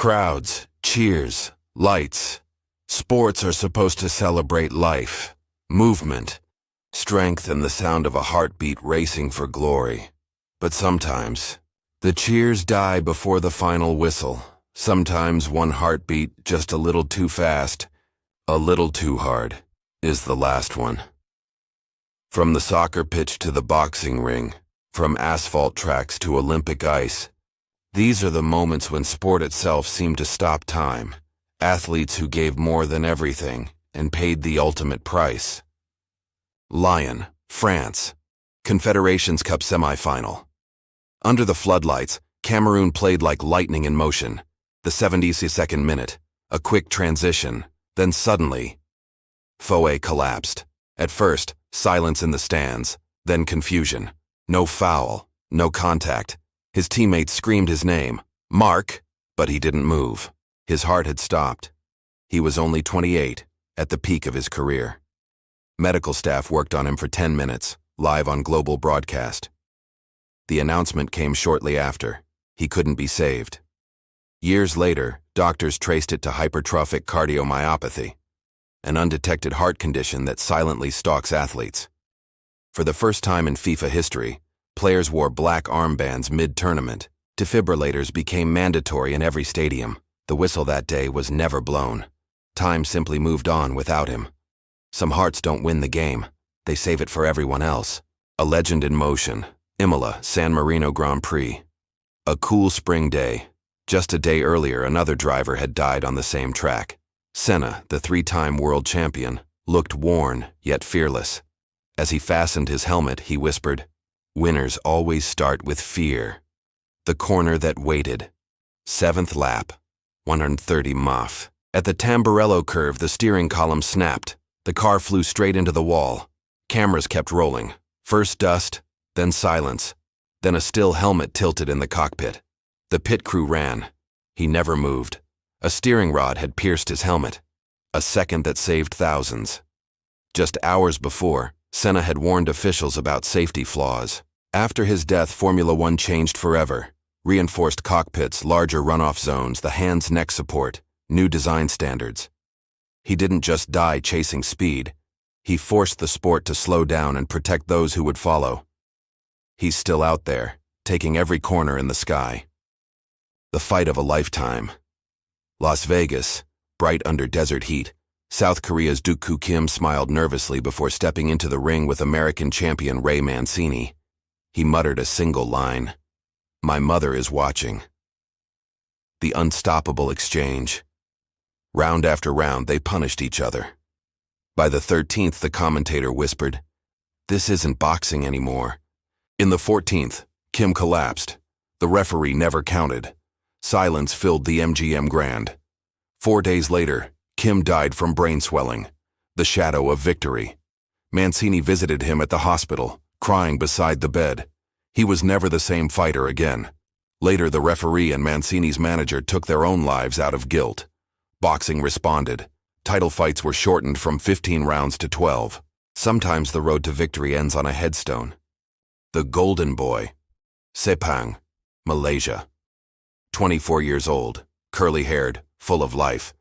Crowds, cheers, lights. Sports are supposed to celebrate life, movement, strength, and the sound of a heartbeat racing for glory. But sometimes, the cheers die before the final whistle. Sometimes one heartbeat just a little too fast, a little too hard, is the last one. From the soccer pitch to the boxing ring, from asphalt tracks to Olympic ice, these are the moments when sport itself seemed to stop time. Athletes who gave more than everything and paid the ultimate price. Lyon, France, Confederations Cup semifinal. Under the floodlights, Cameroon played like lightning in motion. The 72nd minute, a quick transition, then suddenly, Foé collapsed. At first, silence in the stands, then confusion. No foul, no contact. His teammates screamed his name, Marc, but he didn't move. His heart had stopped. He was only 28, at the peak of his career. Medical staff worked on him for 10 minutes, live on global broadcast. The announcement came shortly after. He couldn't be saved. Years later, doctors traced it to hypertrophic cardiomyopathy, an undetected heart condition that silently stalks athletes. For the first time in FIFA history, players wore black armbands mid-tournament. Defibrillators became mandatory in every stadium. The whistle that day was never blown. Time simply moved on without him. Some hearts don't win the game. They save it for everyone else. A legend in motion. Imola, San Marino Grand Prix. A cool spring day. Just a day earlier, another driver had died on the same track. Senna, the three-time world champion, looked worn yet fearless. As he fastened his helmet, he whispered, "Winners always start with fear." The corner that waited. 7th lap, 130 mph. At the Tamburello curve, the steering column snapped. The car flew straight into the wall. Cameras kept rolling. First dust, then silence, then a still helmet tilted in the cockpit. The pit crew ran. He never moved. A steering rod had pierced his helmet. A second that saved thousands. Just hours before, Senna had warned officials about safety flaws. After his death, Formula One changed forever. Reinforced cockpits, larger runoff zones, the hands-neck support, new design standards. He didn't just die chasing speed. He forced the sport to slow down and protect those who would follow. He's still out there, taking every corner in the sky. The fight of a lifetime. Las Vegas, bright under desert heat. South Korea's Duk Koo Kim smiled nervously before stepping into the ring with American champion Ray Mancini. He muttered a single line, "My mother is watching." The unstoppable exchange. Round after round, they punished each other. By the 13th, the commentator whispered, "This isn't boxing anymore." In the 14th, Kim collapsed. The referee never counted. Silence filled the MGM Grand. 4 days later, Kim died from brain swelling, the shadow of victory. Mancini visited him at the hospital, crying beside the bed. He was never the same fighter again. Later, the referee and Mancini's manager took their own lives out of guilt. Boxing responded. Title fights were shortened from 15 rounds to 12. Sometimes the road to victory ends on a headstone. The Golden Boy. Sepang, Malaysia. 24 years old, curly-haired, full of life.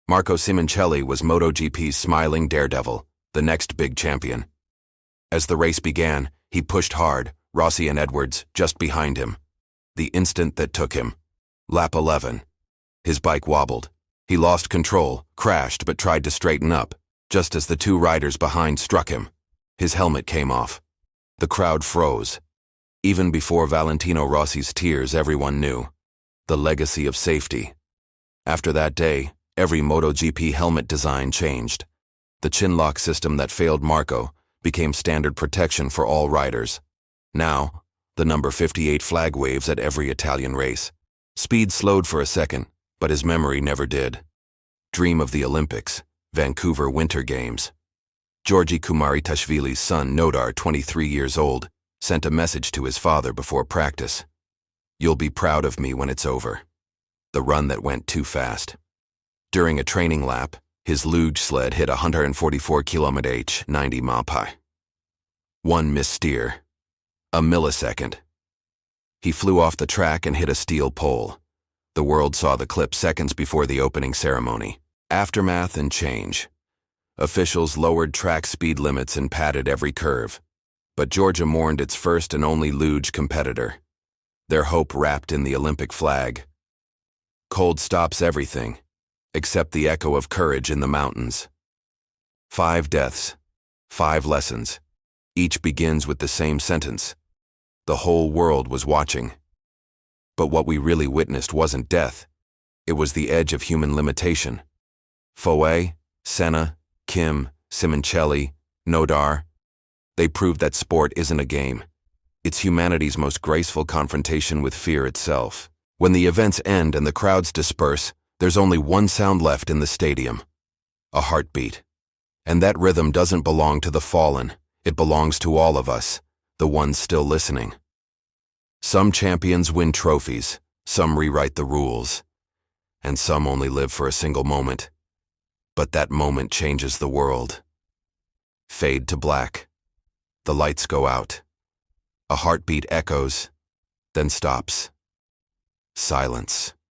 Marco Simoncelli was MotoGP's smiling daredevil, the next big champion. As the race began, he pushed hard, Rossi and Edwards just behind him. The instant that took him. Lap 11. His bike wobbled. He lost control, crashed, but tried to straighten up, just as the two riders behind struck him. His helmet came off. The crowd froze. Even before Valentino Rossi's tears, everyone knew. The legacy of safety. After that day, every MotoGP helmet design changed. The chin lock system that failed Marco became standard protection for all riders. Now, the number 58 flag waves at every Italian race. Speed slowed for a second, but his memory never did. Dream of the Olympics, Vancouver Winter Games. Georgi Kumaritashvili's son, Nodar, 23 years old, sent a message to his father before practice. "You'll be proud of me when it's over." The run that went too fast. During a training lap, his luge sled hit 144 km/h, 90 mph. One missteer. A millisecond. He flew off the track and hit a steel pole. The world saw the clip seconds before the opening ceremony. Aftermath and change. Officials lowered track speed limits and padded every curve. But Georgia mourned its first and only luge competitor. Their hope wrapped in the Olympic flag. Cold stops everything, except the echo of courage in the mountains. 5 deaths, 5 lessons. Each begins with the same sentence. The whole world was watching. But what we really witnessed wasn't death. It was the edge of human limitation. Foé, Senna, Kim, Simoncelli, Nodar. They proved that sport isn't a game. It's humanity's most graceful confrontation with fear itself. When the events end and the crowds disperse, there's only one sound left in the stadium. A heartbeat. And that rhythm doesn't belong to the fallen. It belongs to all of us, the ones still listening. Some champions win trophies, some rewrite the rules, and some only live for a single moment. But that moment changes the world. Fade to black. The lights go out. A heartbeat echoes, then stops. Silence.